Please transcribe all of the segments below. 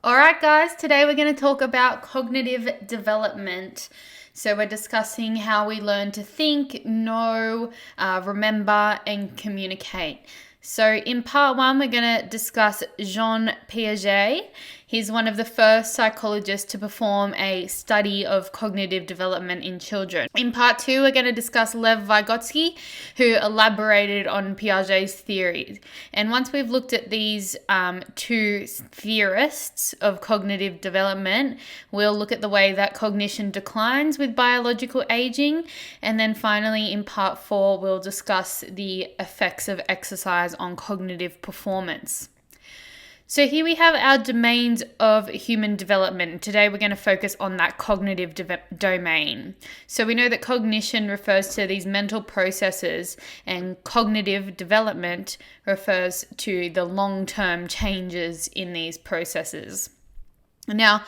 All right, guys, today we're going to talk about cognitive development. So we're discussing how we learn to think, know, remember, and communicate. So in part one, we're going to discuss Jean Piaget. He's one of the first psychologists to perform a study of cognitive development in children. In part two, we're going to discuss Lev Vygotsky, who elaborated on Piaget's theories. And once we've looked at these two theorists of cognitive development, we'll look at the way that cognition declines with biological aging. And then finally, in part four, we'll discuss the effects of exercise on cognitive performance. So here we have our domains of human development. Today we're going to focus on that cognitive domain. So we know that cognition refers to these mental processes, and cognitive development refers to the long-term changes in these processes. Now,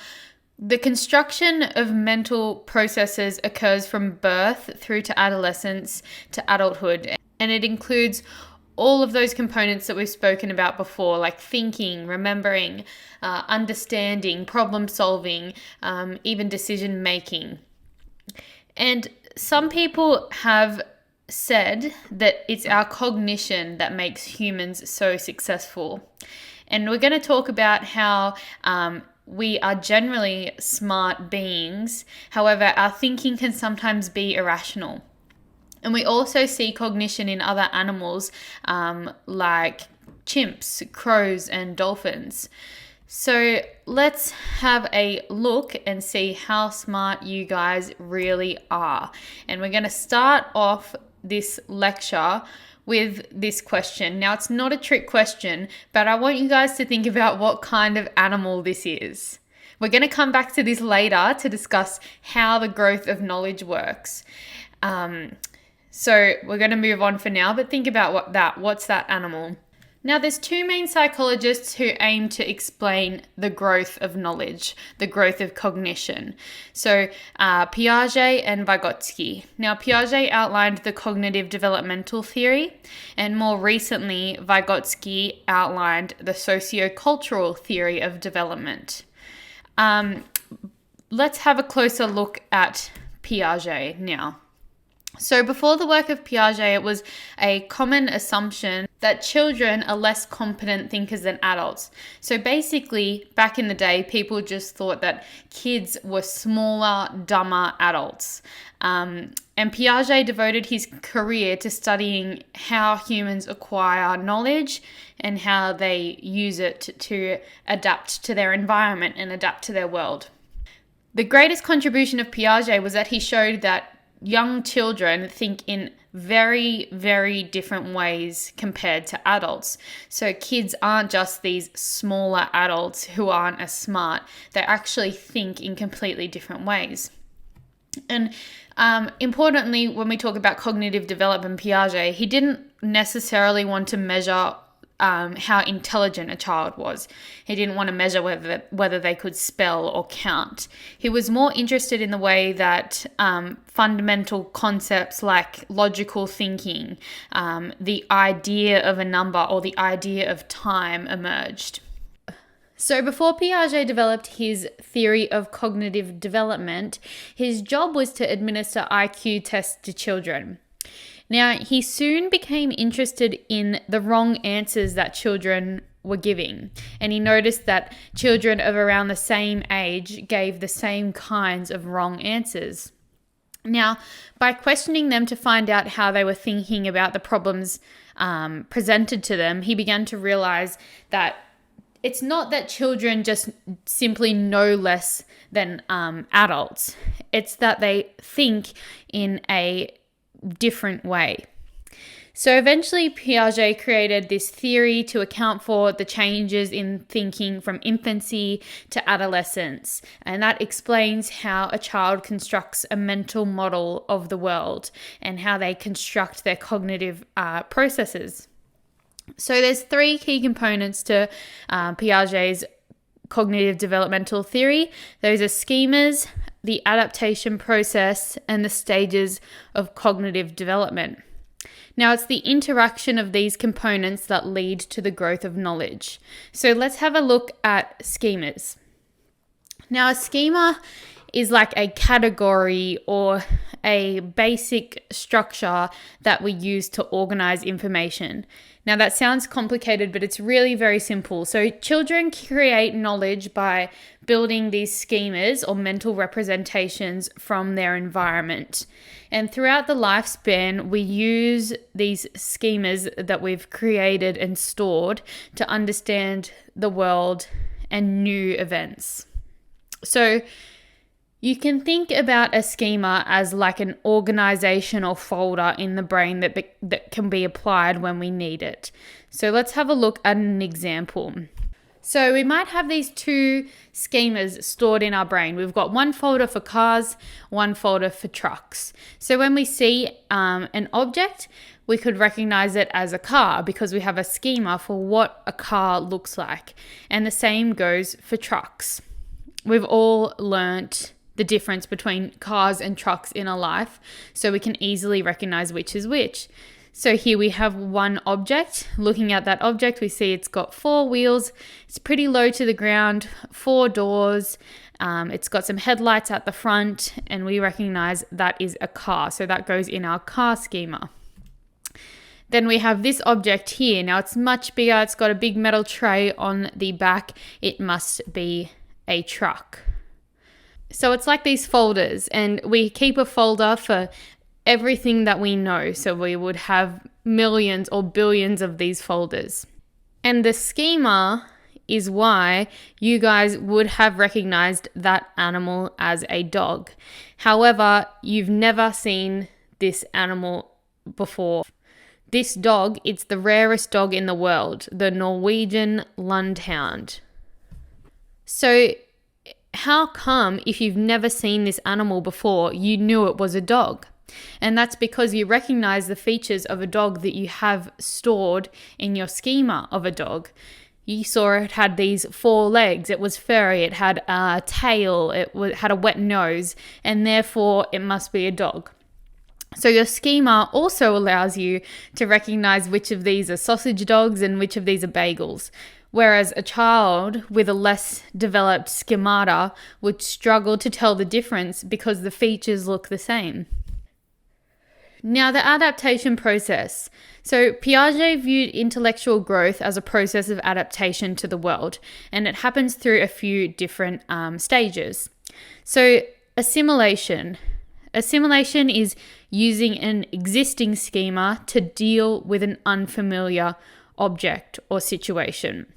the construction of mental processes occurs from birth through to adolescence to adulthood, and it includes all of those components that we've spoken about before, like thinking, remembering, understanding, problem solving, even decision making. And some people have said that it's our cognition that makes humans so successful. And we're going to talk about how we are generally smart beings. However, our thinking can sometimes be irrational. And we also see cognition in other animals like chimps, crows, and dolphins. So let's have a look and see how smart you guys really are. And we're going to start off this lecture with this question. Now, it's not a trick question, but I want you guys to think about what kind of animal this is. We're going to come back to this later to discuss how the growth of knowledge works. So we're going to move on for now, but think about what's that animal? Now, there's two main psychologists who aim to explain the growth of knowledge, the growth of cognition. So Piaget and Vygotsky. Now, Piaget outlined the cognitive developmental theory, and more recently, Vygotsky outlined the sociocultural theory of development. Let's have a closer look at Piaget now. So before the work of Piaget, it was a common assumption that children are less competent thinkers than adults. So basically, back in the day, people just thought that kids were smaller, dumber adults. And Piaget devoted his career to studying how humans acquire knowledge and how they use it to adapt to their environment and adapt to their world. The greatest contribution of Piaget was that he showed that young children think in very, very different ways compared to adults. So kids aren't just these smaller adults who aren't as smart. They actually think in completely different ways. And importantly, when we talk about cognitive development, Piaget, he didn't necessarily want to measure how intelligent a child was. He didn't want to measure whether they could spell or count. He was more interested in the way that fundamental concepts like logical thinking, the idea of a number or the idea of time emerged. So before Piaget developed his theory of cognitive development, his job was to administer IQ tests to children. Now, he soon became interested in the wrong answers that children were giving, and he noticed that children of around the same age gave the same kinds of wrong answers. Now, by questioning them to find out how they were thinking about the problems presented to them, he began to realize that it's not that children just simply know less than adults. It's that they think in a different way. So eventually Piaget created this theory to account for the changes in thinking from infancy to adolescence, and that explains how a child constructs a mental model of the world and how they construct their cognitive processes. So there's three key components to Piaget's cognitive developmental theory. Those are schemas, the adaptation process, and the stages of cognitive development. Now, it's the interaction of these components that lead to the growth of knowledge. So let's have a look at schemas. Now, a schema is like a category or a basic structure that we use to organize information. Now, that sounds complicated, but it's really very simple. So children create knowledge by building these schemas or mental representations from their environment. And throughout the lifespan, we use these schemas that we've created and stored to understand the world and new events. So you can think about a schema as like an organizational folder in the brain that can be applied when we need it. So let's have a look at an example. So we might have these two schemas stored in our brain. We've got one folder for cars, one folder for trucks. So when we see an object, we could recognize it as a car because we have a schema for what a car looks like. And the same goes for trucks. We've all learnt the difference between cars and trucks in our life, so we can easily recognize which is which. So here we have one object. Looking at that object, we see it's got 4 wheels. It's pretty low to the ground, 4 doors. It's got some headlights at the front, and we recognize that is a car. So that goes in our car schema. Then we have this object here. Now it's much bigger. It's got a big metal tray on the back. It must be a truck. So it's like these folders, and we keep a folder for everything that we know. So we would have millions or billions of these folders. And the schema is why you guys would have recognized that animal as a dog. However, you've never seen this animal before. This dog, it's the rarest dog in the world, the Norwegian Lundhound. So how come, if you've never seen this animal before, you knew it was a dog? And that's because you recognize the features of a dog that you have stored in your schema of a dog. You saw it had these 4 legs, it was furry, it had a tail, had a wet nose, and therefore it must be a dog. So your schema also allows you to recognize which of these are sausage dogs and which of these are bagels. Whereas a child with a less developed schemata would struggle to tell the difference because the features look the same. Now, the adaptation process. So Piaget viewed intellectual growth as a process of adaptation to the world, and it happens through a few different stages. So assimilation. Assimilation is using an existing schema to deal with an unfamiliar object or situation.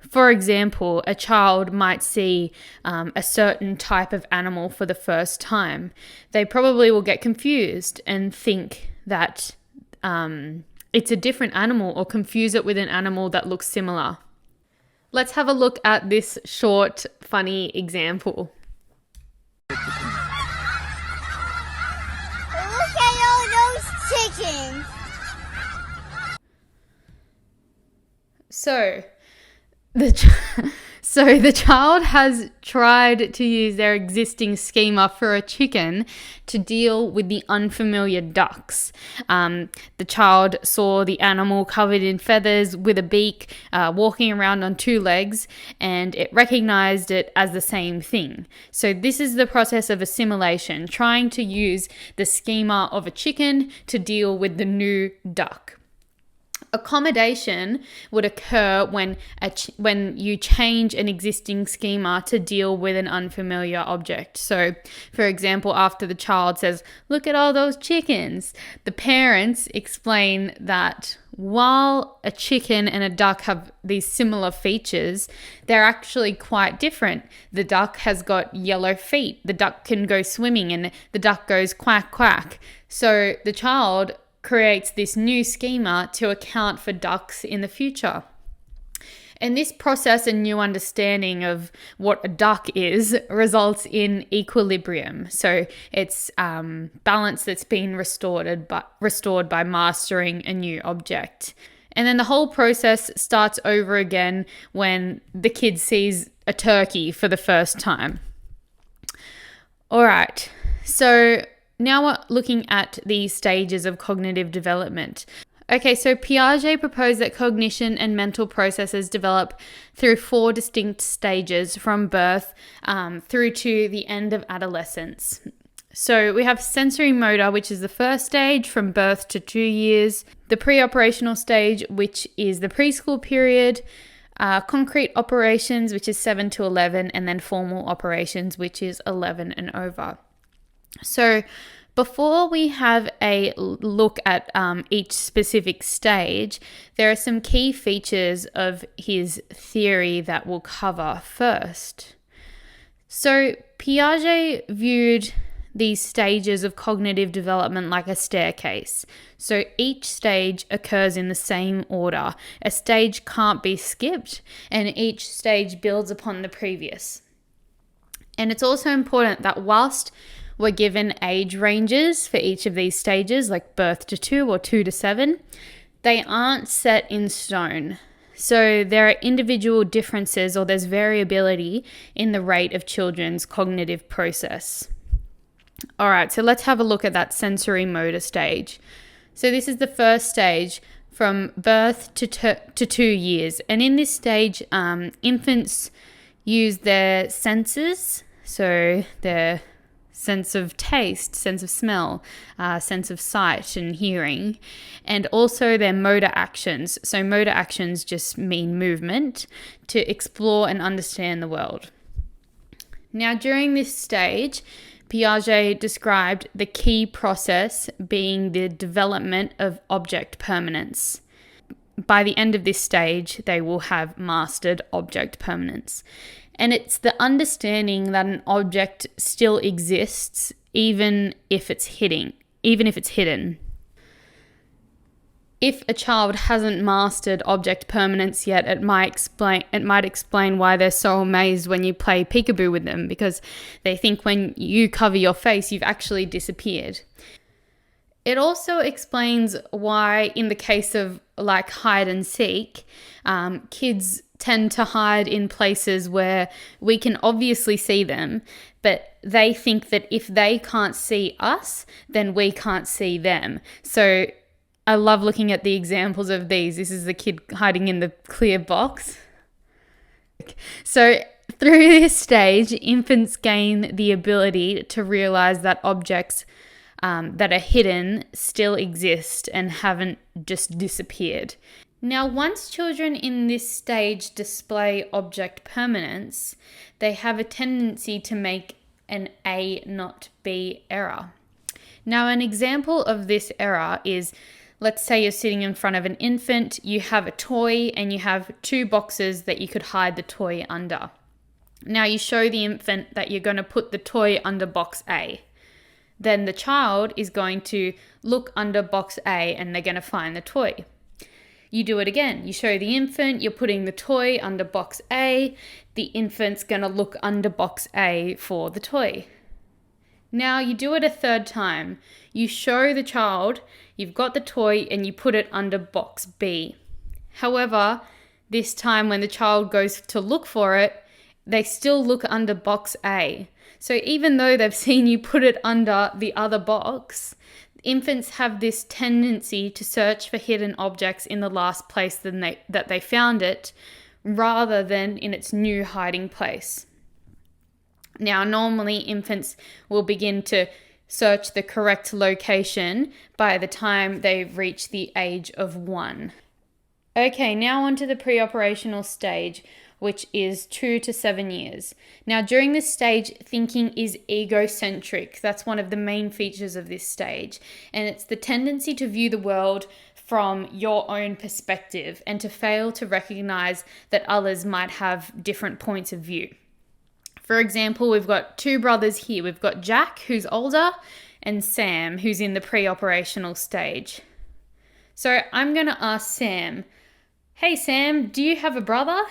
For example, a child might see a certain type of animal for the first time. They probably will get confused and think that it's a different animal or confuse it with an animal that looks similar. Let's have a look at this short, funny example. Look at all those chickens. So the child has tried to use their existing schema for a chicken to deal with the unfamiliar ducks. The child saw the animal covered in feathers with a beak, walking around on 2 legs, and it recognized it as the same thing. So this is the process of assimilation, trying to use the schema of a chicken to deal with the new duck. Accommodation would occur when you change an existing schema to deal with an unfamiliar object. So, for example, after the child says, "Look at all those chickens," the parents explain that while a chicken and a duck have these similar features, they're actually quite different. The duck has got yellow feet. The duck can go swimming, and the duck goes quack, quack. So the child creates this new schema to account for ducks in the future. And this process and new understanding of what a duck is results in equilibrium. So it's balance that's been restored by mastering a new object. And then the whole process starts over again when the kid sees a turkey for the first time. All right, so now we're looking at the stages of cognitive development. Okay, so Piaget proposed that cognition and mental processes develop through 4 distinct stages from birth through to the end of adolescence. So we have sensory motor, which is the first stage from birth to 2 years, the pre-operational stage, which is the preschool period, concrete operations, which is 7 to 11, and then formal operations, which is 11 and over. So before we have a look at each specific stage, there are some key features of his theory that we'll cover first. So Piaget viewed these stages of cognitive development like a staircase. So each stage occurs in the same order. A stage can't be skipped, and each stage builds upon the previous. And it's also important that whilst we're given age ranges for each of these stages, like birth to 2 or 2 to 7, they aren't set in stone. So there are individual differences, or there's variability in the rate of children's cognitive process. All right, so let's have a look at that sensory motor stage. So this is the first stage from birth to 2 years. And in this stage, infants use their senses, so their sense of taste, sense of smell, sense of sight and hearing, and also their motor actions. So motor actions just mean movement, to explore and understand the world. Now, during this stage, Piaget described the key process being the development of object permanence. By the end of this stage, they will have mastered object permanence. And it's the understanding that an object still exists even if it's hidden. If a child hasn't mastered object permanence yet, it might explain why they're so amazed when you play peekaboo with them, because they think when you cover your face, you've actually disappeared. It also explains why, in the case of like hide and seek, kids tend to hide in places where we can obviously see them, but they think that if they can't see us, then we can't see them. So I love looking at the examples of these. This is the kid hiding in the clear box. So through this stage, infants gain the ability to realize that objects that are hidden still exist and haven't just disappeared. Now, once children in this stage display object permanence, they have a tendency to make an A, not B error. Now, an example of this error is, let's say you're sitting in front of an infant, you have a toy, and you have 2 boxes that you could hide the toy under. Now, you show the infant that you're going to put the toy under box A. Then the child is going to look under box A and they're going to find the toy. You do it again. You show the infant, you're putting the toy under box A. The infant's going to look under box A for the toy. Now you do it a third time. You show the child you've got the toy and you put it under box B. However, this time when the child goes to look for it, they still look under box A. So even though they've seen you put it under the other box, infants have this tendency to search for hidden objects in the last place that they found it, rather than in its new hiding place. Now, normally infants will begin to search the correct location by the time they reach the age of 1. Okay, now on to the pre-operational stage, which is 2 to 7 years. Now, during this stage, thinking is egocentric. That's one of the main features of this stage. And it's the tendency to view the world from your own perspective and to fail to recognize that others might have different points of view. For example, we've got 2 brothers here. We've got Jack, who's older, and Sam, who's in the pre-operational stage. So I'm going to ask Sam, "Hey Sam, do you have a brother?"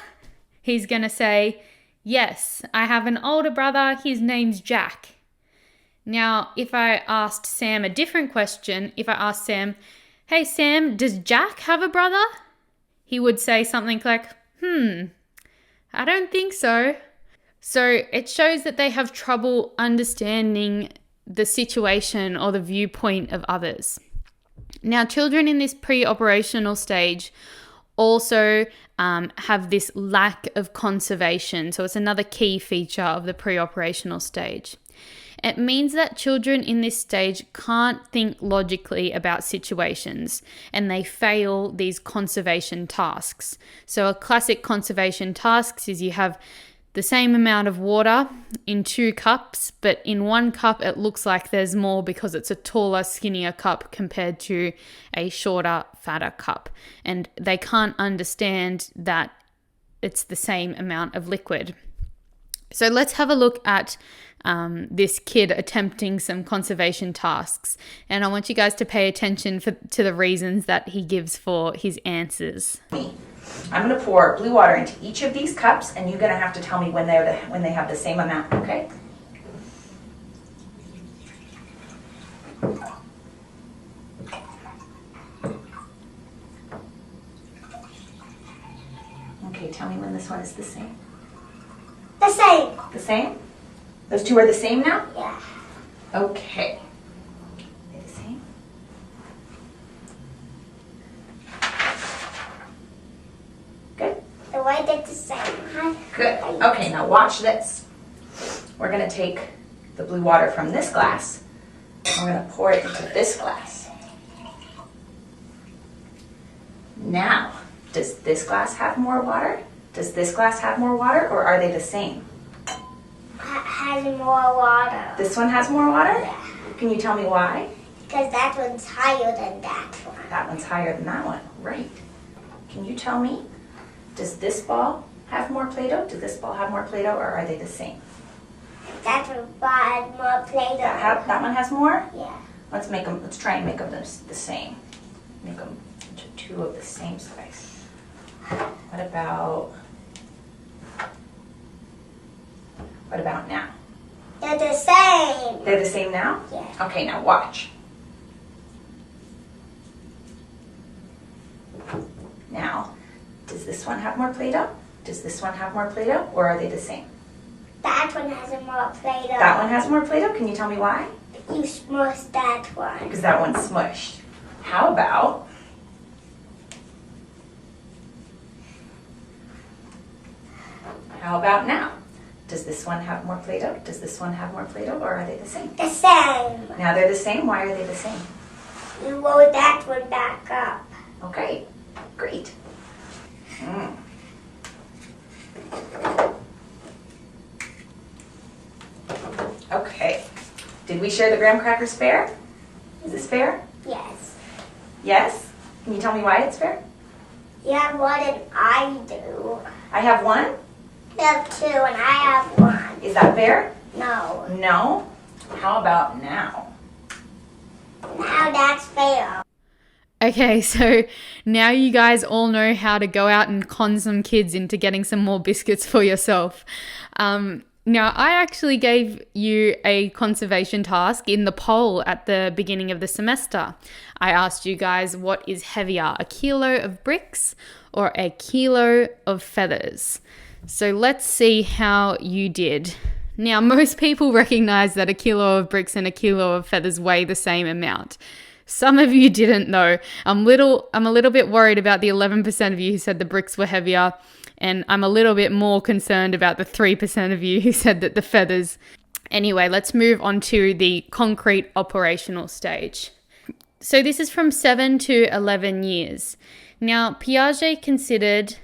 He's going to say, "Yes, I have an older brother. His name's Jack." Now, if I asked Sam a different question, if I asked Sam, "Hey Sam, does Jack have a brother?" He would say something like, "I don't think so." So it shows that they have trouble understanding the situation or the viewpoint of others. Now, children in this pre-operational stage also have this lack of conservation. So it's another key feature of the pre-operational stage. It means that children in this stage can't think logically about situations and they fail these conservation tasks. So a classic conservation task is you have the same amount of water in 2 cups, but in 1 cup it looks like there's more because it's a taller, skinnier cup compared to a shorter, fatter cup. And they can't understand that it's the same amount of liquid. So let's have a look at this kid attempting some conservation tasks. And I want you guys to pay attention to the reasons that he gives for his answers. I'm going to pour blue water into each of these cups, and you're going to have to tell me when they have the same amount, okay? Okay, tell me when this one is the same. The same. The same? Those 2 are the same now? Yeah. Okay. They're the same? Good? The way they're the same. Good. Okay, now watch this. We're going to take the blue water from this glass, and we're going to pour it into this glass. Now, does this glass have more water? Does this glass have more water, or are they the same? Has more water. This one has more water? Yeah. Can you tell me why? Because that one's higher than that one. That one's higher than that one. Right. Can you tell me, does this ball have more Play-Doh? Does this ball have more Play-Doh, or are they the same? That one has more Play-Doh. That one has more? Yeah. Let's try and make them the same. Make them into 2 of the same size. What about now? They're the same. They're the same now? Yeah. Okay, now watch. Now, does this one have more Play-Doh? Does this one have more Play-Doh, or are they the same? That one has more Play-Doh. That one has more Play-Doh? Can you tell me why? You smushed that one. Because that one's smushed. How about now? Does this one have more Play-Doh? Does this one have more Play-Doh, or are they the same? The same. Now they're the same. Why are they the same? You roll that one back up. Okay, great. Okay. Did we share the graham crackers fair? Is this fair? Yes. Yes? Can you tell me why it's fair? You have one and I do. I have 1. You have 2 and I have 1. Is that fair? No. No? How about now? Now that's fair. Okay, so now you guys all know how to go out and con some kids into getting some more biscuits for yourself. Now, I actually gave you a conservation task in the poll at the beginning of the semester. I asked you guys, what is heavier, a kilo of bricks or a kilo of feathers? So let's see how you did. Now, most people recognize that a kilo of bricks and a kilo of feathers weigh the same amount. Some of you didn't though. I'm a little bit worried about the 11% of you who said the bricks were heavier, and I'm a little bit more concerned about the 3% of you who said that the feathers. Anyway, let's move on to the concrete operational stage. So this is from 7 to 11 years. Now, Piaget considered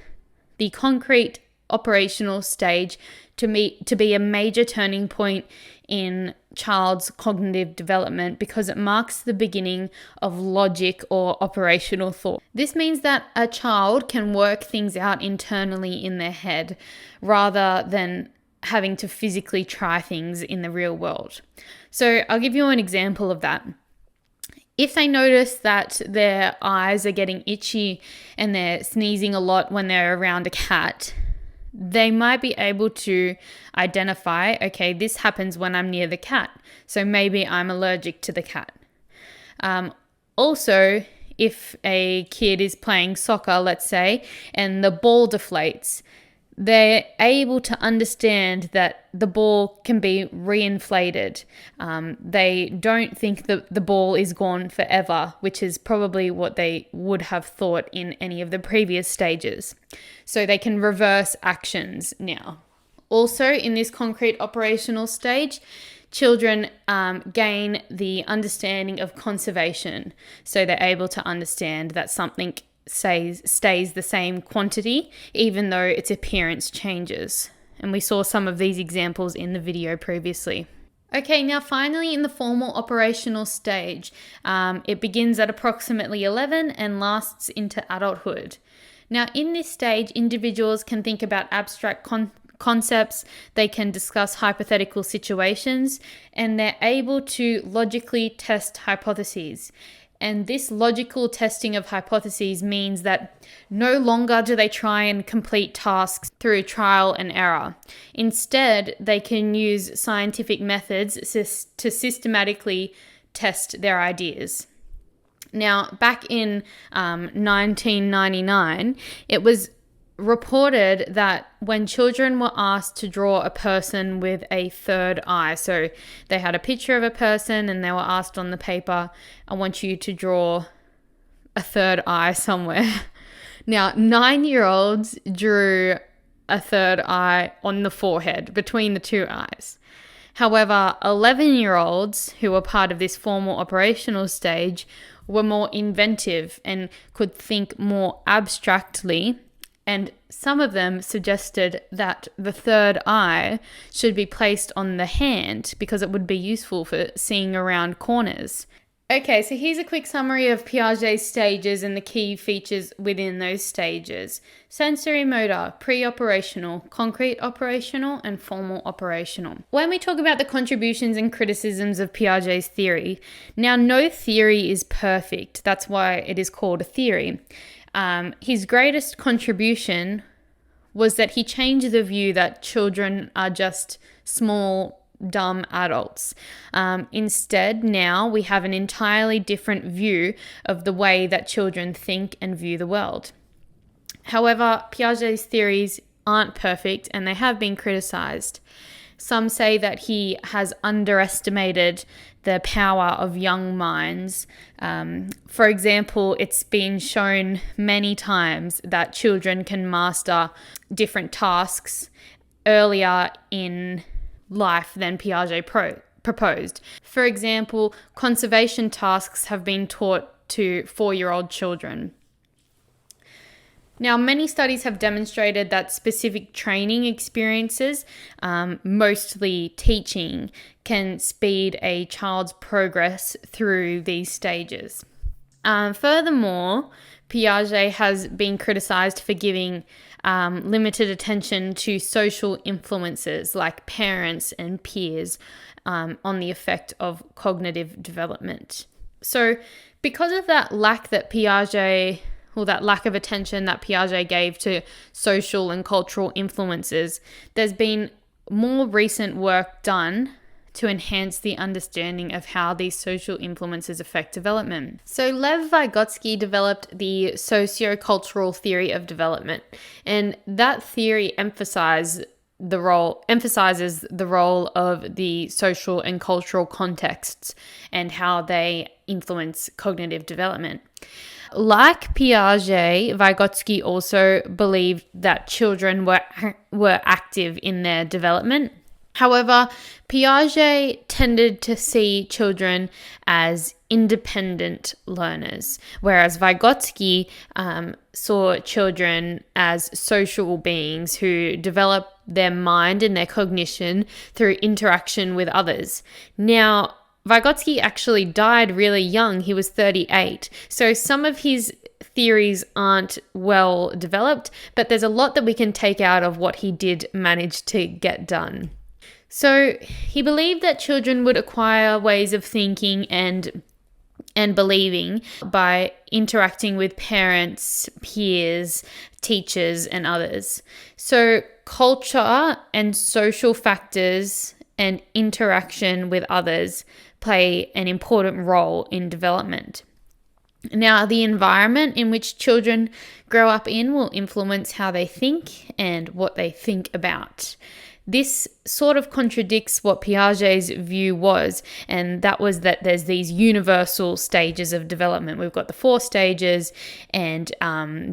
the concrete operational stage to be a major turning point in child's cognitive development because it marks the beginning of logic or operational thought. This means that a child can work things out internally in their head rather than having to physically try things in the real world. So I'll give you an example of that. If they notice that their eyes are getting itchy and they're sneezing a lot when they're around a cat, they might be able to identify, okay, this happens when I'm near the cat, so maybe I'm allergic to the cat. Also, if a kid is playing soccer, let's say, and the ball deflates, they're able to understand that the ball can be reinflated. They don't think that the ball is gone forever, which is probably what they would have thought in any of the previous stages. So they can reverse actions now. Also, in this concrete operational stage, children gain the understanding of conservation. So they're able to understand that something stays the same quantity, even though its appearance changes. And we saw some of these examples in the video previously. Okay, now finally in the formal operational stage, it begins at approximately 11 and lasts into adulthood. Now in this stage, individuals can think about abstract concepts, they can discuss hypothetical situations, and they're able to logically test hypotheses. And this logical testing of hypotheses means that no longer do they try and complete tasks through trial and error. Instead, they can use scientific methods to systematically test their ideas. Now, back in 1999, it was reported that when children were asked to draw a person with a third eye, so they had a picture of a person and they were asked on the paper, I want you to draw a third eye somewhere. Now, 9-year-olds drew a third eye on the forehead between the two eyes. However, 11-year-olds who were part of this formal operational stage were more inventive and could think more abstractly. And some of them suggested that the third eye should be placed on the hand because it would be useful for seeing around corners. Okay, so here's a quick summary of Piaget's stages and the key features within those stages. Sensory motor, pre-operational, concrete operational, and formal operational. When we talk about the contributions and criticisms of Piaget's theory, now no theory is perfect. That's why it is called a theory. His greatest contribution was that he changed the view that children are just small, dumb adults. Instead, now we have an entirely different view of the way that children think and view the world. However, Piaget's theories aren't perfect and they have been criticized. Some say that he has underestimated the power of young minds. For example, it's been shown many times that children can master different tasks earlier in life than Piaget proposed. For example, conservation tasks have been taught to 4-year-old children. Now, many studies have demonstrated that specific training experiences, mostly teaching, can speed a child's progress through these stages. Furthermore, Piaget has been criticized for giving limited attention to social influences like parents and peers on the effect of cognitive development. So, because of that lack of attention that Piaget gave to social and cultural influences, there's been more recent work done to enhance the understanding of how these social influences affect development. So Lev Vygotsky developed the sociocultural theory of development, and that theory emphasizes the role of the social and cultural contexts and how they influence cognitive development. Like Piaget, Vygotsky also believed that children were active in their development. However, Piaget tended to see children as independent learners, whereas Vygotsky saw children as social beings who develop their mind and their cognition through interaction with others. Now, Vygotsky actually died really young. He was 38. So some of his theories aren't well developed, but there's a lot that we can take out of what he did manage to get done. So he believed that children would acquire ways of thinking and believing by interacting with parents, peers, teachers, and others. So culture and social factors and interaction with others play an important role in development. Now, the environment in which children grow up in will influence how they think and what they think about. This sort of contradicts what Piaget's view was, and that was that there's these universal stages of development. We've got the 4 stages, and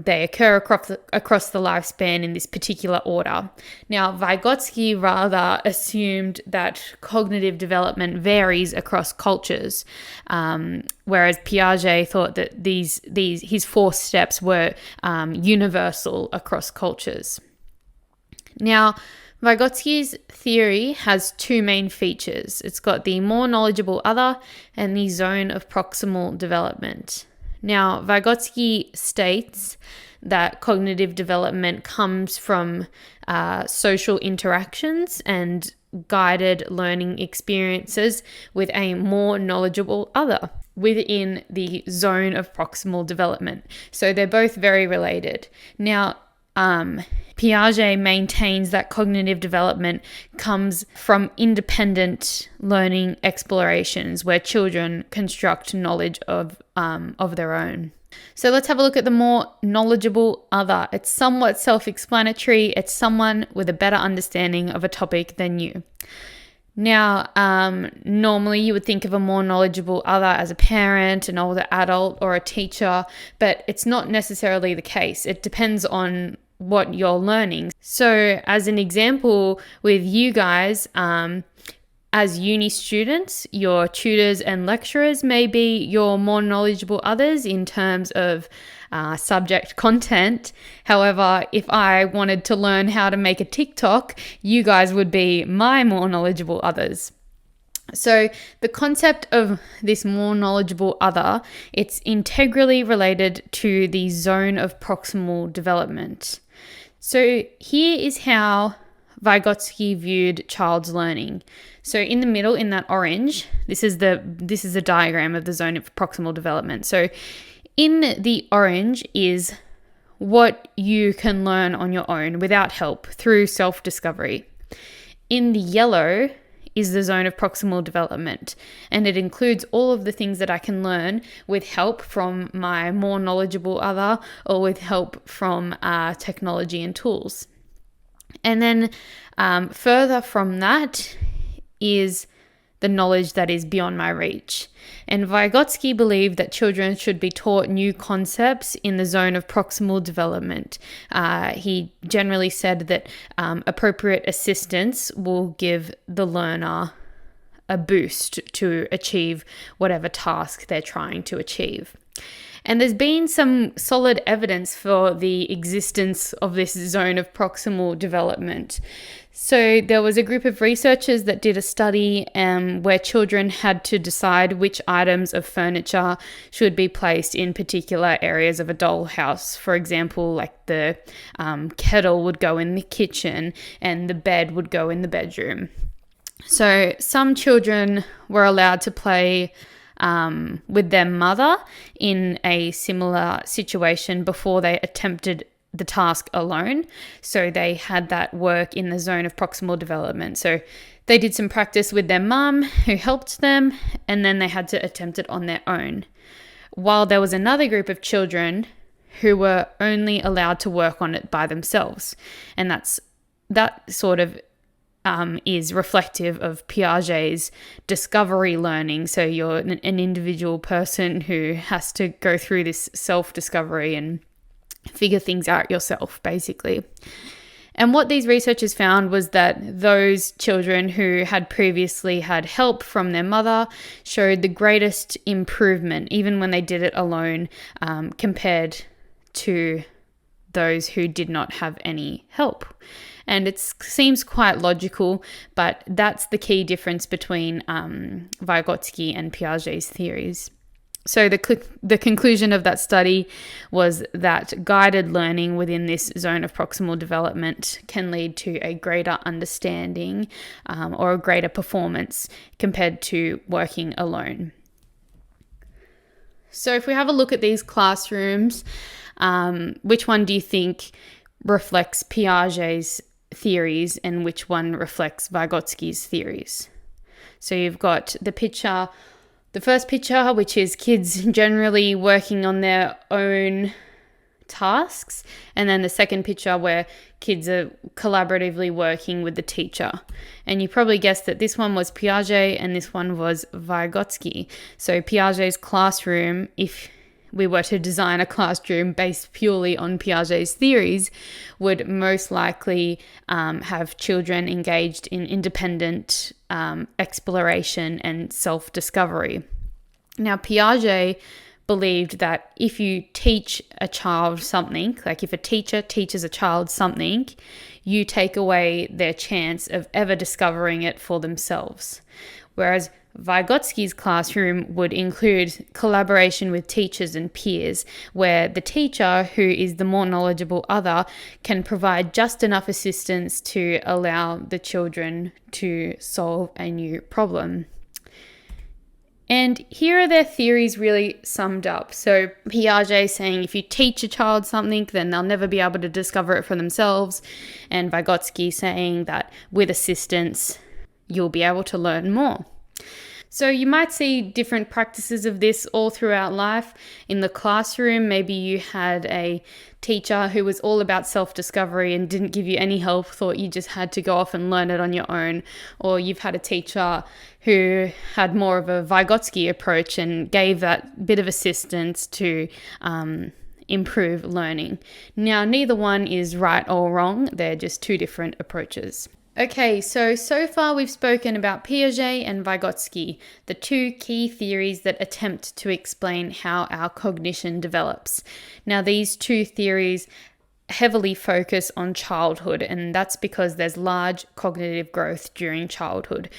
they occur across the lifespan in this particular order. Now, Vygotsky rather assumed that cognitive development varies across cultures, whereas Piaget thought that his 4 steps were universal across cultures. Now, Vygotsky's theory has 2 main features. It's got the more knowledgeable other and the zone of proximal development. Now, Vygotsky states that cognitive development comes from social interactions and guided learning experiences with a more knowledgeable other within the zone of proximal development. So they're both very related. Now, Piaget maintains that cognitive development comes from independent learning explorations where children construct knowledge of their own. So let's have a look at the more knowledgeable other. It's somewhat self-explanatory. It's someone with a better understanding of a topic than you. Now, normally you would think of a more knowledgeable other as a parent, an older adult, or a teacher, but it's not necessarily the case. It depends on what you're learning. So as an example with you guys, as uni students, your tutors and lecturers may be your more knowledgeable others in terms of subject content. However, if I wanted to learn how to make a TikTok, you guys would be my more knowledgeable others. So the concept of this more knowledgeable other, it's integrally related to the zone of proximal development. So here is how Vygotsky viewed child's learning. So in the middle, in that orange, this is a diagram of the zone of proximal development. So in the orange is what you can learn on your own without help through self-discovery. In the yellow is the zone of proximal development, and it includes all of the things that I can learn with help from my more knowledgeable other or with help from technology and tools. And then further from that is the knowledge that is beyond my reach. And Vygotsky believed that children should be taught new concepts in the zone of proximal development. He generally said that appropriate assistance will give the learner a boost to achieve whatever task they're trying to achieve. And there's been some solid evidence for the existence of this zone of proximal development. So there was a group of researchers that did a study where children had to decide which items of furniture should be placed in particular areas of a dollhouse. For example, like the kettle would go in the kitchen and the bed would go in the bedroom. So some children were allowed to play with their mother in a similar situation before they attempted the task alone. So they had that work in the zone of proximal development. So they did some practice with their mum who helped them, and then they had to attempt it on their own. While there was another group of children who were only allowed to work on it by themselves. And that sort of is reflective of Piaget's discovery learning. So you're an individual person who has to go through this self-discovery and figure things out yourself, basically. And what these researchers found was that those children who had previously had help from their mother showed the greatest improvement, even when they did it alone, compared to those who did not have any help. And it seems quite logical, but that's the key difference between Vygotsky and Piaget's theories. So the conclusion of that study was that guided learning within this zone of proximal development can lead to a greater understanding or a greater performance compared to working alone. So if we have a look at these classrooms, which one do you think reflects Piaget's theories and which one reflects Vygotsky's theories? So you've got the picture The first picture, which is kids generally working on their own tasks, and then the second picture where kids are collaboratively working with the teacher. And you probably guessed that this one was Piaget and this one was Vygotsky. So Piaget's classroom, if we were to design a classroom based purely on Piaget's theories, would most likely have children engaged in independent exploration and self-discovery. Now, Piaget believed that if you teach a child something, like if a teacher teaches a child something, you take away their chance of ever discovering it for themselves. Whereas Vygotsky's classroom would include collaboration with teachers and peers, where the teacher, who is the more knowledgeable other, can provide just enough assistance to allow the children to solve a new problem. And here are their theories really summed up. So Piaget saying if you teach a child something, then they'll never be able to discover it for themselves. And Vygotsky saying that with assistance, you'll be able to learn more. So you might see different practices of this all throughout life. In the classroom, maybe you had a teacher who was all about self-discovery and didn't give you any help, thought you just had to go off and learn it on your own. Or you've had a teacher who had more of a Vygotsky approach and gave that bit of assistance to improve learning. Now, neither one is right or wrong. They're just two different approaches. Okay, so far we've spoken about Piaget and Vygotsky, the two key theories that attempt to explain how our cognition develops. Now, these two theories heavily focus on childhood, and that's because there's large cognitive growth during childhood.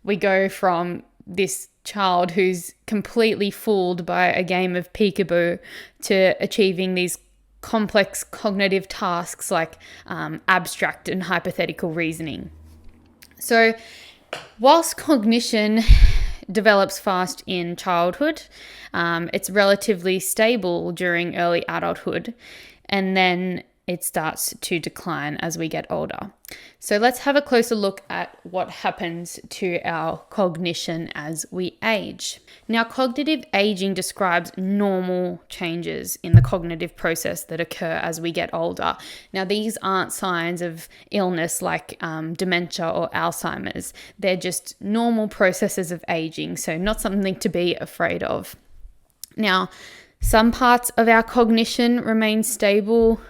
We go from this child who's completely fooled by a game of peekaboo to achieving these complex cognitive tasks like abstract and hypothetical reasoning. So whilst cognition develops fast in childhood, it's relatively stable during early adulthood, and then it starts to decline as we get older. So let's have a closer look at what happens to our cognition as we age. Now, cognitive aging describes normal changes in the cognitive process that occur as we get older. Now, these aren't signs of illness like dementia or Alzheimer's. They're just normal processes of aging, so not something to be afraid of. Now, some parts of our cognition remain stable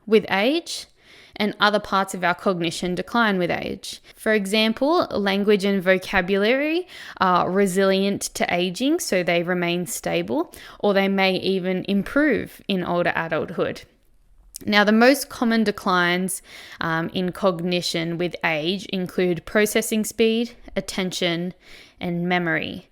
with age, and other parts of our cognition decline with age. For example, language and vocabulary are resilient to aging, so they remain stable, or they may even improve in older adulthood. Now, the most common declines in cognition with age include processing speed, attention, and memory.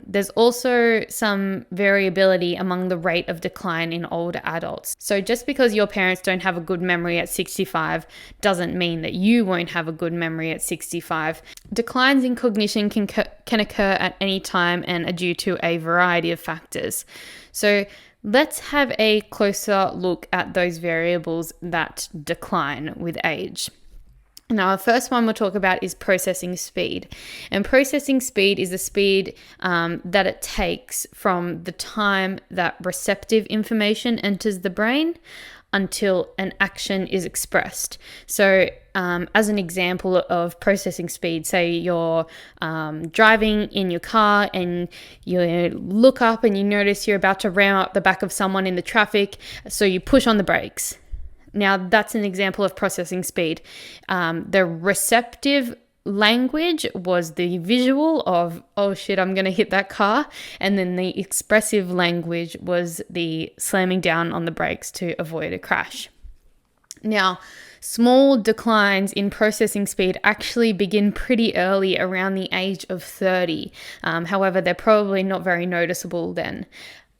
There's also some variability among the rate of decline in older adults. So just because your parents don't have a good memory at 65 doesn't mean that you won't have a good memory at 65. Declines in cognition can occur at any time and are due to a variety of factors. So let's have a closer look at those variables that decline with age. Now, our first one we'll talk about is processing speed. And processing speed is the speed that it takes from the time that receptive information enters the brain until an action is expressed. So, as an example of processing speed, say you're driving in your car and you look up and you notice you're about to ram up the back of someone in the traffic, so you push on the brakes. Now, that's an example of processing speed. The receptive language was the visual of, oh shit, I'm going to hit that car. And then the expressive language was the slamming down on the brakes to avoid a crash. Now, small declines in processing speed actually begin pretty early, around the age of 30. However, they're probably not very noticeable then.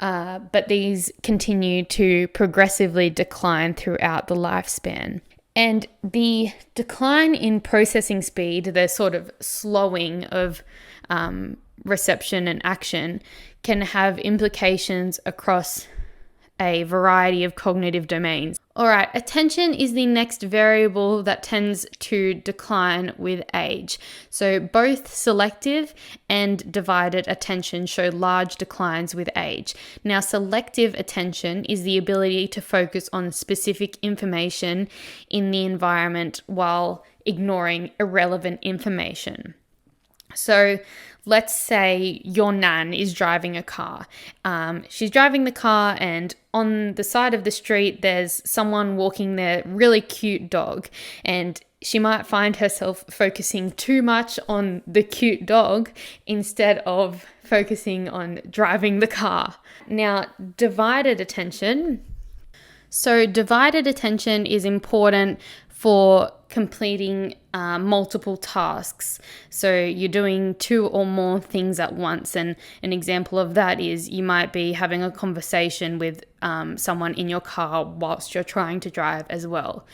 But these continue to progressively decline throughout the lifespan. And the decline in processing speed, the sort of slowing of reception and action, can have implications across a variety of cognitive domains. All right, attention is the next variable that tends to decline with age. So both selective and divided attention show large declines with age. Now, selective attention is the ability to focus on specific information in the environment while ignoring irrelevant information. So let's say your nan is driving a car. She's driving the car, and on the side of the street, there's someone walking their really cute dog. And she might find herself focusing too much on the cute dog instead of focusing on driving the car. Now, divided attention. So divided attention is important for completing multiple tasks. So you're doing 2 or more things at once. And an example of that is you might be having a conversation with someone in your car whilst you're trying to drive as well.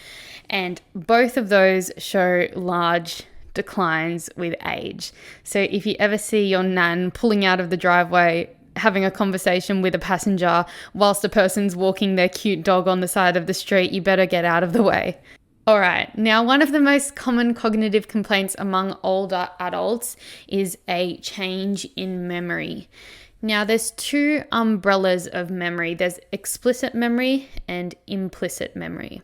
And both of those show large declines with age. So if you ever see your nan pulling out of the driveway, having a conversation with a passenger whilst the person's walking their cute dog on the side of the street, you better get out of the way. All right, now one of the most common cognitive complaints among older adults is a change in memory. Now, there's 2 umbrellas of memory. There's explicit memory and implicit memory.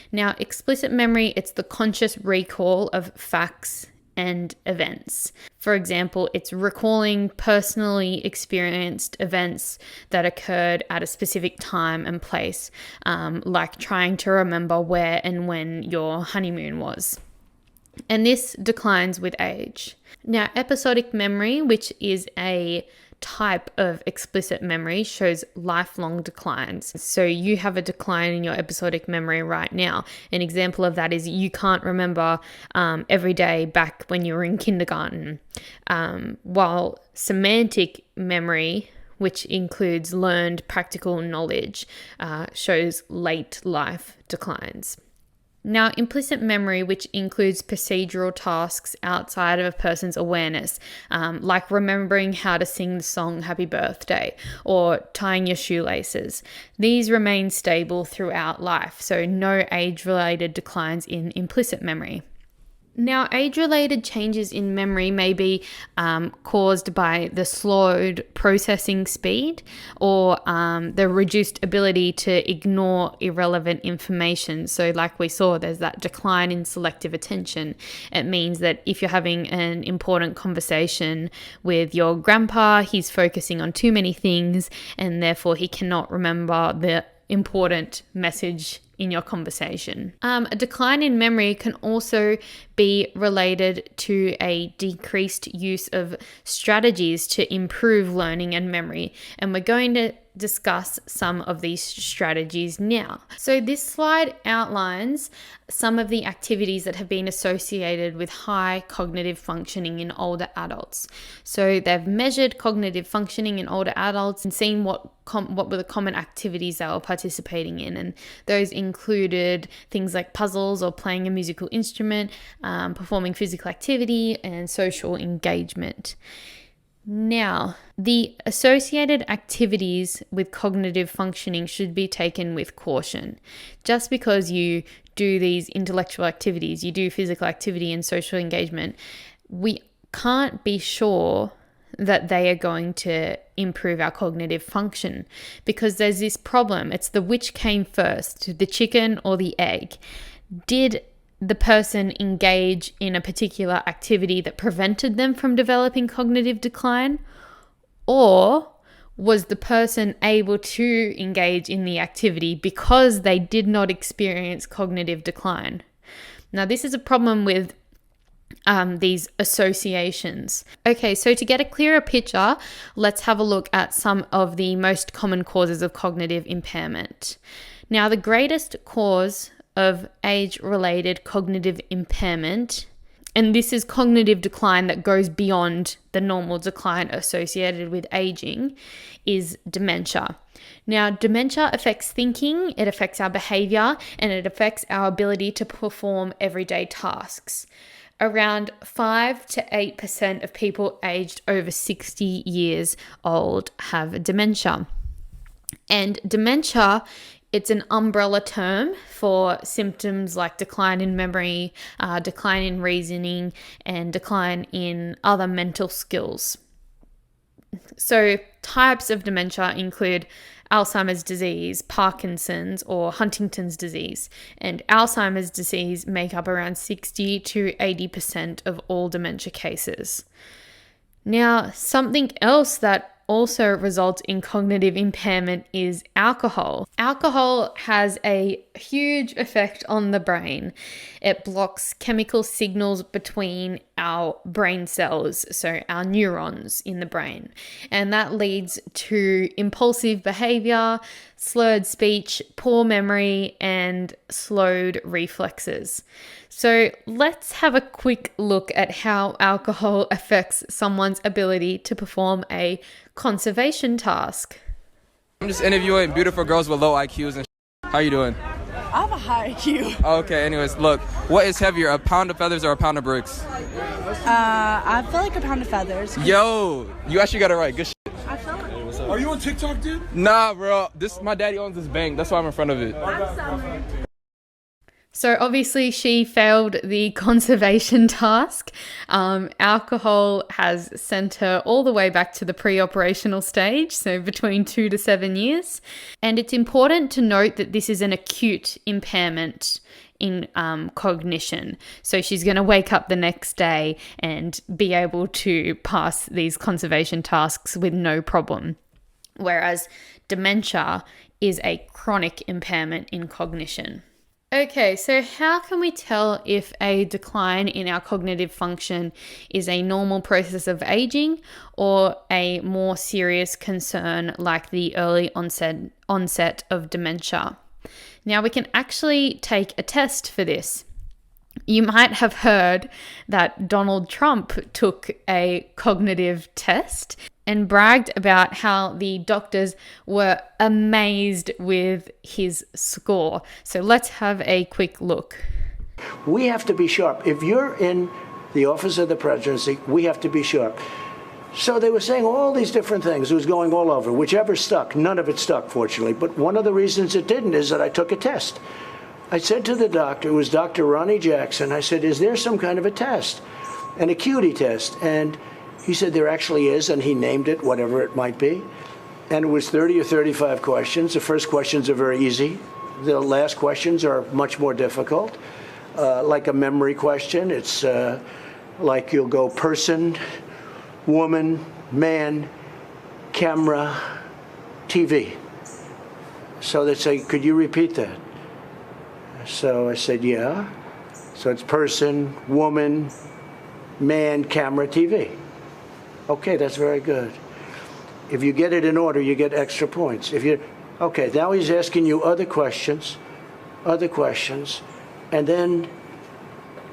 Now, explicit memory, it's the conscious recall of facts and events. For example, it's recalling personally experienced events that occurred at a specific time and place, like trying to remember where and when your honeymoon was. And this declines with age. Now, episodic memory, which is a type of explicit memory, shows lifelong declines. So you have a decline in your episodic memory right now. An example of that is you can't remember every day back when you were in kindergarten. While semantic memory, which includes learned practical knowledge, shows late life declines. Now, implicit memory, which includes procedural tasks outside of a person's awareness, like remembering how to sing the song Happy Birthday or tying your shoelaces. These remain stable throughout life, so no age-related declines in implicit memory. Now, age-related changes in memory may be caused by the slowed processing speed or the reduced ability to ignore irrelevant information. So like we saw, there's that decline in selective attention. It means that if you're having an important conversation with your grandpa, he's focusing on too many things and therefore he cannot remember the important message in your conversation. A decline in memory can also be related to a decreased use of strategies to improve learning and memory. And we're going to discuss some of these strategies now. So this slide outlines some of the activities that have been associated with high cognitive functioning in older adults. So they've measured cognitive functioning in older adults and seen what were the common activities they were participating in. And those included things like puzzles or playing a musical instrument, performing physical activity, and social engagement. Now, the associated activities with cognitive functioning should be taken with caution. Just because you do these intellectual activities, you do physical activity and social engagement, we can't be sure that they are going to improve our cognitive function because there's this problem. It's the which came first, the chicken or the egg. Did the person engage in a particular activity that prevented them from developing cognitive decline? Or was the person able to engage in the activity because they did not experience cognitive decline? Now, this is a problem with these associations. Okay, so to get a clearer picture, let's have a look at some of the most common causes of cognitive impairment. Now, the greatest cause of age-related cognitive impairment, and this is cognitive decline that goes beyond the normal decline associated with aging, is dementia. Now, dementia affects thinking, it affects our behavior, and it affects our ability to perform everyday tasks. Around 5 to 8% of people aged over 60 years old have dementia. And dementia, it's an umbrella term for symptoms like decline in memory, decline in reasoning, and decline in other mental skills. So types of dementia include Alzheimer's disease, Parkinson's, or Huntington's disease. And Alzheimer's disease make up around 60 to 80% of all dementia cases. Now, something else that also results in cognitive impairment is alcohol. Alcohol has a huge effect on the brain. It blocks chemical signals between our brain cells, so our neurons in the brain. And that leads to impulsive behavior, slurred speech, poor memory, and slowed reflexes. So let's have a quick look at how alcohol affects someone's ability to perform a conservation task. I'm just interviewing beautiful girls with low IQs and How you doing? I have a high IQ. Okay, anyways, look, what is heavier, a pound of feathers or a pound of bricks? I feel like a pound of feathers. Yo, you actually got it right. Good shit. I feel like Are you on TikTok, dude? Nah, bro, my daddy owns this bank. That's why I'm in front of it. I'm Summer. So obviously she failed the conservation task. Alcohol has sent her all the way back to the pre-operational stage, so between 2 to 7 years. And it's important to note that this is an acute impairment in cognition. So she's going to wake up the next day and be able to pass these conservation tasks with no problem. Whereas dementia is a chronic impairment in cognition. Okay, so how can we tell if a decline in our cognitive function is a normal process of aging or a more serious concern like the early onset of dementia? Now, we can actually take a test for this. You might have heard that Donald Trump took a cognitive test and bragged about how the doctors were amazed with his score. So let's have a quick look. We have to be sharp. If you're in the office of the presidency, we have to be sharp. So they were saying all these different things. It was going all over. Whichever stuck, none of it stuck, fortunately. But one of the reasons it didn't is that I took a test. I said to the doctor, it was Dr. Ronnie Jackson, I said, is there some kind of a test, an acuity test? And he said there actually is, and he named it, whatever it might be. And it was 30 or 35 questions. The first questions are very easy. The last questions are much more difficult. Like a memory question, it's like you'll go person, woman, man, camera, TV. So they say, could you repeat that? So I said, yeah. So it's person, woman, man, camera, TV. Okay, that's very good. If you get it in order, you get extra points. Okay, now he's asking you other questions, and then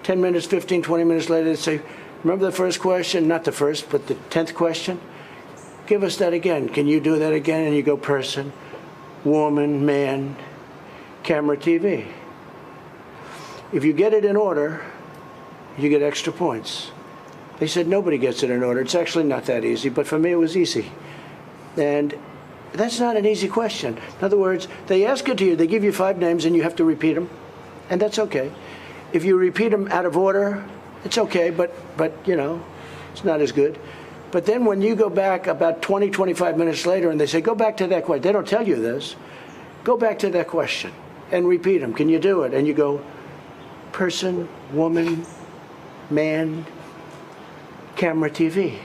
10 minutes, 15, 20 minutes later, they say, remember the first question? Not the first, but the 10th question? Give us that again. Can you do that again? And you go person, woman, man, camera, TV. If you get it in order, you get extra points. They said nobody gets it in order. It's actually not that easy, but for me it was easy. And that's not an easy question. In other words, they ask it to you, they give you 5 names and you have to repeat them, and that's okay. If you repeat them out of order, it's okay, but you know, it's not as good. But then when you go back about 20, 25 minutes later and they say, go back to that question, they don't tell you this, go back to that question and repeat them. Can you do it? And you go, person, woman, man, camera, TV.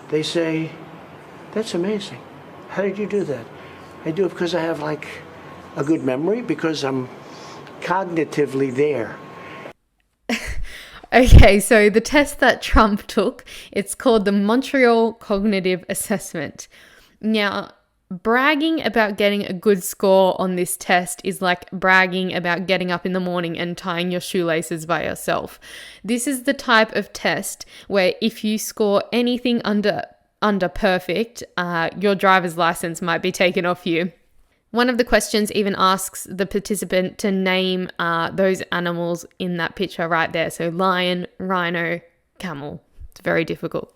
They say, that's amazing. How did you do that? I do it because I have like a good memory, because I'm cognitively there. Okay, so the test that Trump took, it's called the Montreal Cognitive Assessment. Now, bragging about getting a good score on this test is like bragging about getting up in the morning and tying your shoelaces by yourself. This is the type of test where if you score anything under perfect, your driver's license might be taken off you. One of the questions even asks the participant to name those animals in that picture right there. So lion, rhino, camel. It's very difficult.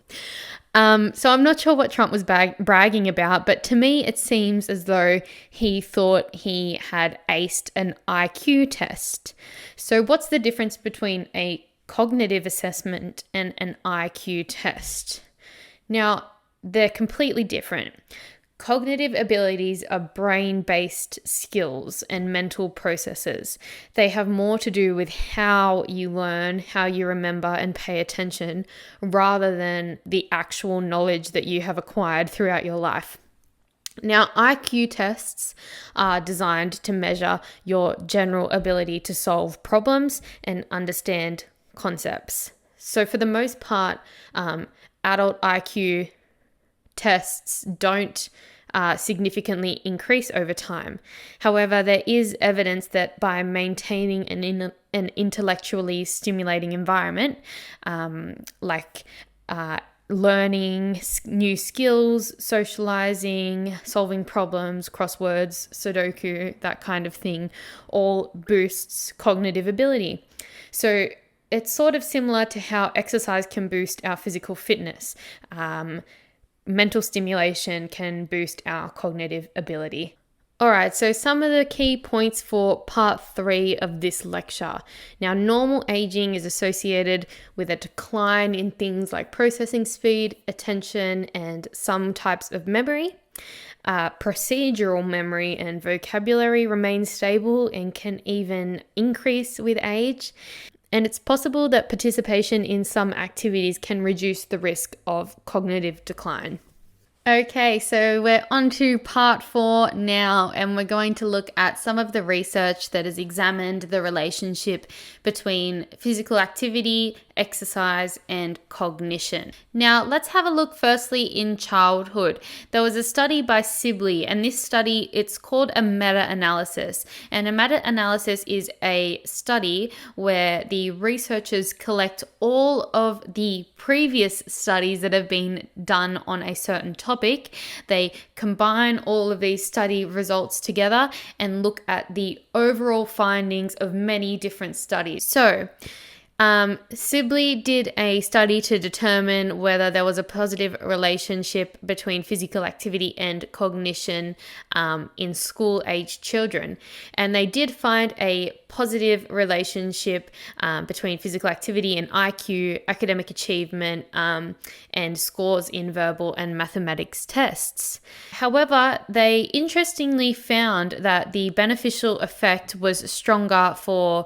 So I'm not sure what Trump was bragging about, but to me it seems as though he thought he had aced an IQ test. So what's the difference between a cognitive assessment and an IQ test? Now, they're completely different. Cognitive abilities are brain-based skills and mental processes. They have more to do with how you learn, how you remember and pay attention, rather than the actual knowledge that you have acquired throughout your life. Now, IQ tests are designed to measure your general ability to solve problems and understand concepts. So for the most part, adult IQ tests don't significantly increase over time. However, there is evidence that by maintaining an intellectually stimulating environment, like learning new skills, socializing, solving problems, crosswords, Sudoku, that kind of thing, all boosts cognitive ability. So it's sort of similar to how exercise can boost our physical fitness. Mental stimulation can boost our cognitive ability. All right, so some of the key points for part 3 of this lecture. Now, normal aging is associated with a decline in things like processing speed, attention, and some types of memory. Procedural memory and vocabulary remain stable and can even increase with age. And it's possible that participation in some activities can reduce the risk of cognitive decline. Okay, so we're on to part 4 now, and we're going to look at some of the research that has examined the relationship between physical activity, exercise, and cognition. Now, let's have a look firstly in childhood. There was a study by Sibley, and this study, it's called a meta-analysis. And a meta-analysis is a study where the researchers collect all of the previous studies that have been done on a certain topic. They combine all of these study results together and look at the overall findings of many different studies. So, Sibley did a study to determine whether there was a positive relationship between physical activity and cognition in school-aged children. And they did find a positive relationship between physical activity and IQ, academic achievement, and scores in verbal and mathematics tests. However, they interestingly found that the beneficial effect was stronger for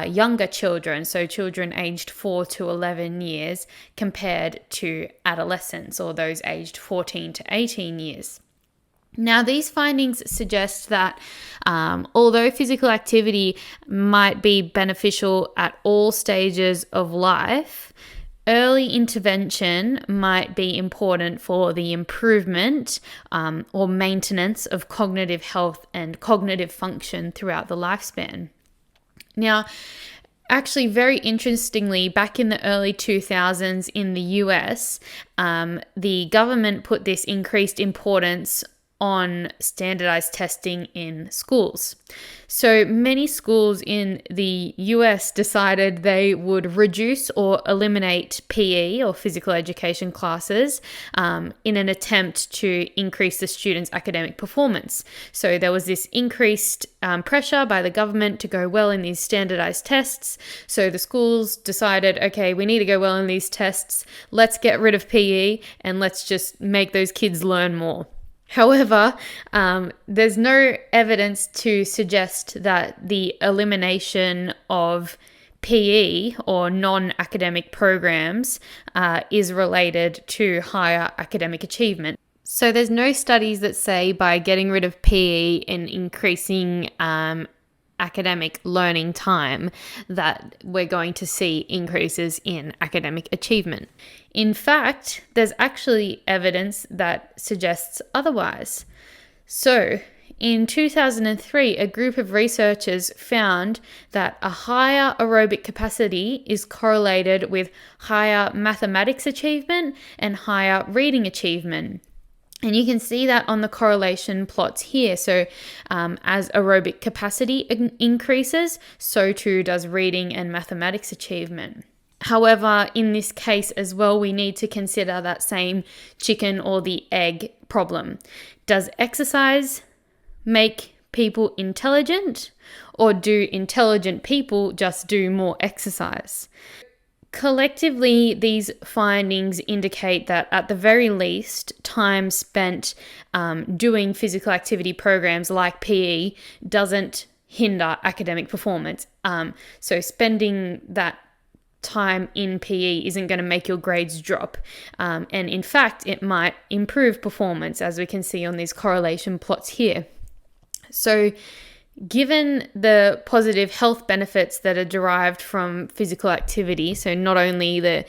younger children, so children aged 4 to 11 years compared to adolescents or those aged 14 to 18 years. Now, these findings suggest that although physical activity might be beneficial at all stages of life, early intervention might be important for the improvement or maintenance of cognitive health and cognitive function throughout the lifespan. Now, actually, very interestingly, back in the early 2000s in the US, the government put this increased importance on standardized testing in schools. So many schools in the US decided they would reduce or eliminate PE or physical education classes in an attempt to increase the students' academic performance. So there was this increased pressure by the government to go well in these standardized tests. So the schools decided, okay, we need to go well in these tests. Let's get rid of PE and let's just make those kids learn more. However, there's no evidence to suggest that the elimination of PE or non-academic programs is related to higher academic achievement. So there's no studies that say by getting rid of PE and increasing academic learning time that we're going to see increases in academic achievement. In fact, there's actually evidence that suggests otherwise. So, in 2003, a group of researchers found that a higher aerobic capacity is correlated with higher mathematics achievement and higher reading achievement. And you can see that on the correlation plots here. So as aerobic capacity increases, so too does reading and mathematics achievement. However, in this case as well, we need to consider that same chicken or the egg problem. Does exercise make people intelligent, or do intelligent people just do more exercise? Collectively, these findings indicate that at the very least, time spent doing physical activity programs like PE doesn't hinder academic performance. So spending that time in PE isn't going to make your grades drop. And in fact, it might improve performance, as we can see on these correlation plots here. So given the positive health benefits that are derived from physical activity, so not only the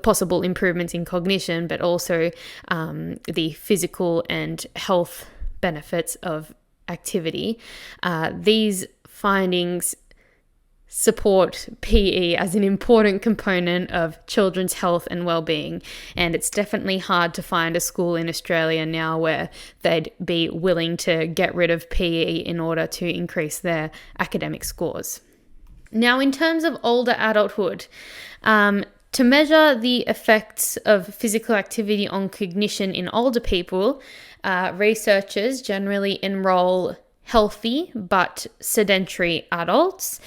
possible improvements in cognition, but also the physical and health benefits of activity, these findings support PE as an important component of children's health and well-being. And it's definitely hard to find a school in Australia now where they'd be willing to get rid of PE in order to increase their academic scores. Now, in terms of older adulthood, to measure the effects of physical activity on cognition in older people, researchers generally enroll healthy but sedentary adults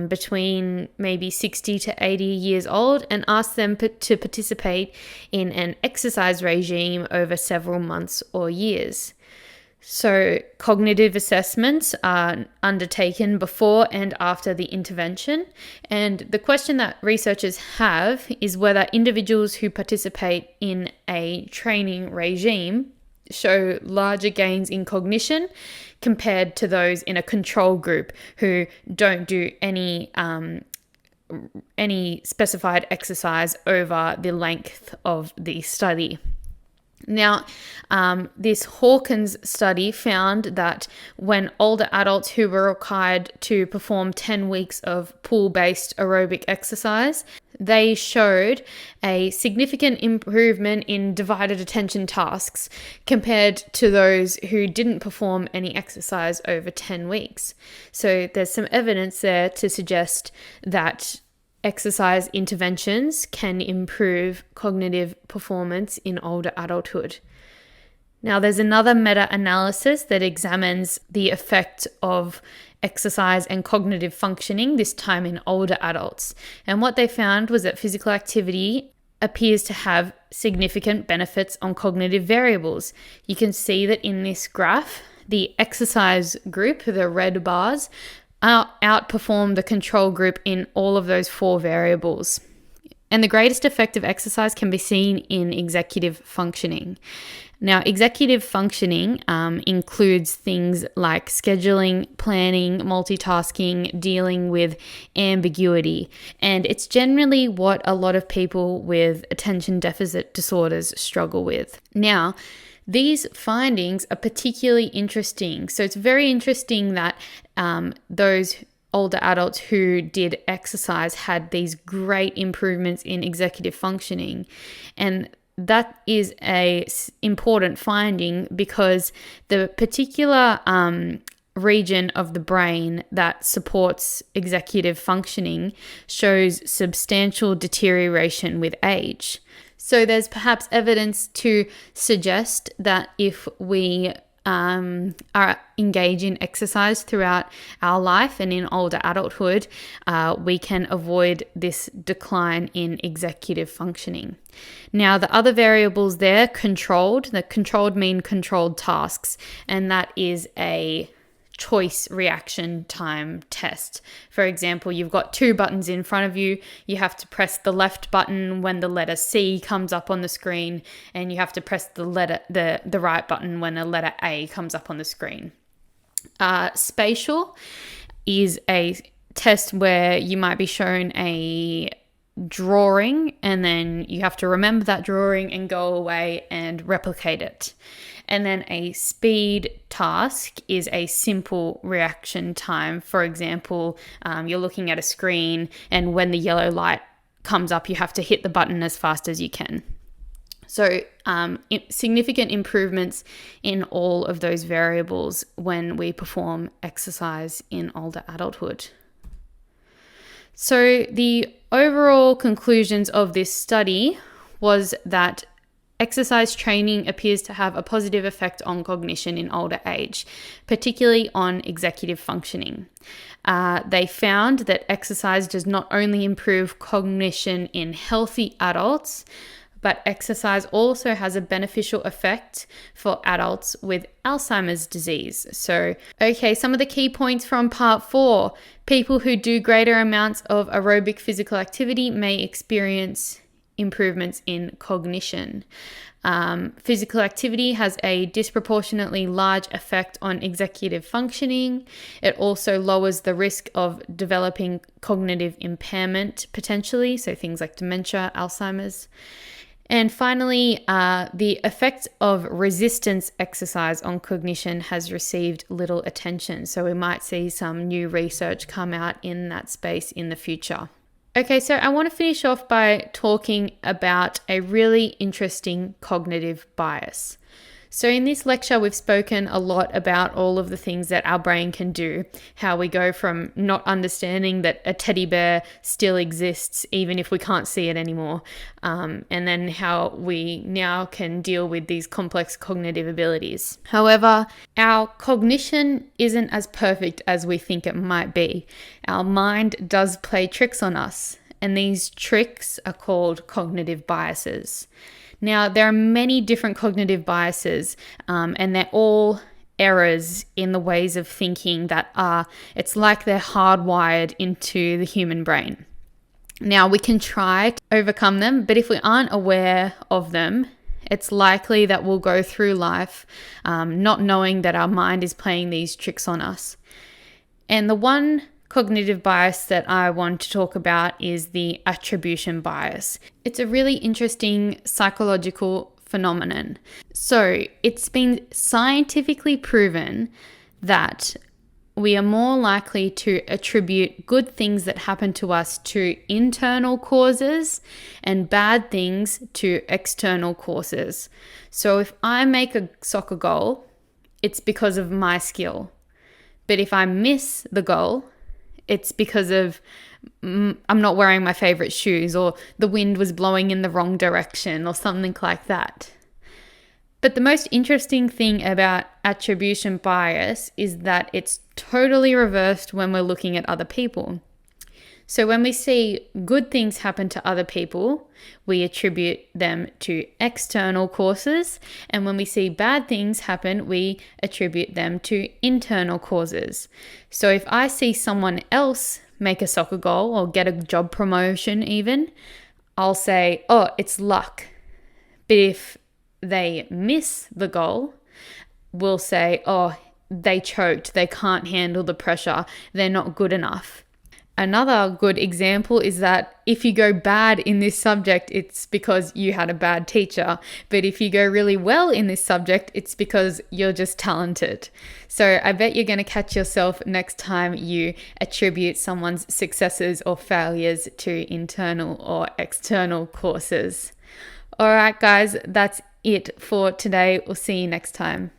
between maybe 60 to 80 years old and ask them to participate in an exercise regime over several months or years. So cognitive assessments are undertaken before and after the intervention. And the question that researchers have is whether individuals who participate in a training regime show larger gains in cognition compared to those in a control group who don't do any specified exercise over the length of the study. Now, this Hawkins study found that when older adults who were required to perform 10 weeks of pool-based aerobic exercise, they showed a significant improvement in divided attention tasks compared to those who didn't perform any exercise over 10 weeks. So there's some evidence there to suggest that exercise interventions can improve cognitive performance in older adulthood. Now, there's another meta-analysis that examines the effect of exercise and cognitive functioning, this time in older adults. And what they found was that physical activity appears to have significant benefits on cognitive variables. You can see that in this graph, the exercise group, the red bars, outperform the control group in all of those 4 variables. And the greatest effect of exercise can be seen in executive functioning. Now, executive functioning includes things like scheduling, planning, multitasking, dealing with ambiguity. And it's generally what a lot of people with attention deficit disorders struggle with. Now, these findings are particularly interesting. So it's very interesting that those older adults who did exercise had these great improvements in executive functioning. And that is a important finding because the particular region of the brain that supports executive functioning shows substantial deterioration with age. So there's perhaps evidence to suggest that if we are engaged in exercise throughout our life and in older adulthood, we can avoid this decline in executive functioning. Now, the other variables there, the controlled mean controlled tasks, and that is a choice reaction time test. For example, you've got 2 buttons in front of you. You have to press the left button when the letter C comes up on the screen, and you have to press the right button when a letter A comes up on the screen. Spatial is a test where you might be shown a drawing and then you have to remember that drawing and go away and replicate it. And then a speed task is a simple reaction time. For example, you're looking at a screen and when the yellow light comes up, you have to hit the button as fast as you can. So significant improvements in all of those variables when we perform exercise in older adulthood. So the overall conclusions of this study was that exercise training appears to have a positive effect on cognition in older age, particularly on executive functioning. They found that exercise does not only improve cognition in healthy adults, but exercise also has a beneficial effect for adults with Alzheimer's disease. So, okay, some of the key points from part 4. People who do greater amounts of aerobic physical activity may experience improvements in cognition. Physical activity has a disproportionately large effect on executive functioning. It also lowers the risk of developing cognitive impairment potentially, so things like dementia, Alzheimer's. And finally, the effect of resistance exercise on cognition has received little attention. So we might see some new research come out in that space in the future. Okay, so I want to finish off by talking about a really interesting cognitive bias. So in this lecture, we've spoken a lot about all of the things that our brain can do, how we go from not understanding that a teddy bear still exists, even if we can't see it anymore, and then how we now can deal with these complex cognitive abilities. However, our cognition isn't as perfect as we think it might be. Our mind does play tricks on us, and these tricks are called cognitive biases. Now, there are many different cognitive biases, and they're all errors in the ways of thinking it's like they're hardwired into the human brain. Now, we can try to overcome them, but if we aren't aware of them, it's likely that we'll go through life not knowing that our mind is playing these tricks on us. And the one cognitive bias that I want to talk about is the attribution bias. It's a really interesting psychological phenomenon. So it's been scientifically proven that we are more likely to attribute good things that happen to us to internal causes and bad things to external causes. So if I make a soccer goal, it's because of my skill. But if I miss the goal, it's because of I'm not wearing my favorite shoes, or the wind was blowing in the wrong direction, or something like that. But the most interesting thing about attribution bias is that it's totally reversed when we're looking at other people. So when we see good things happen to other people, we attribute them to external causes. And when we see bad things happen, we attribute them to internal causes. So if I see someone else make a soccer goal or get a job promotion even, I'll say, oh, it's luck. But if they miss the goal, we'll say, oh, they choked, they can't handle the pressure, they're not good enough. Another good example is that if you go bad in this subject, it's because you had a bad teacher. But if you go really well in this subject, it's because you're just talented. So I bet you're going to catch yourself next time you attribute someone's successes or failures to internal or external causes. All right, guys, that's it for today. We'll see you next time.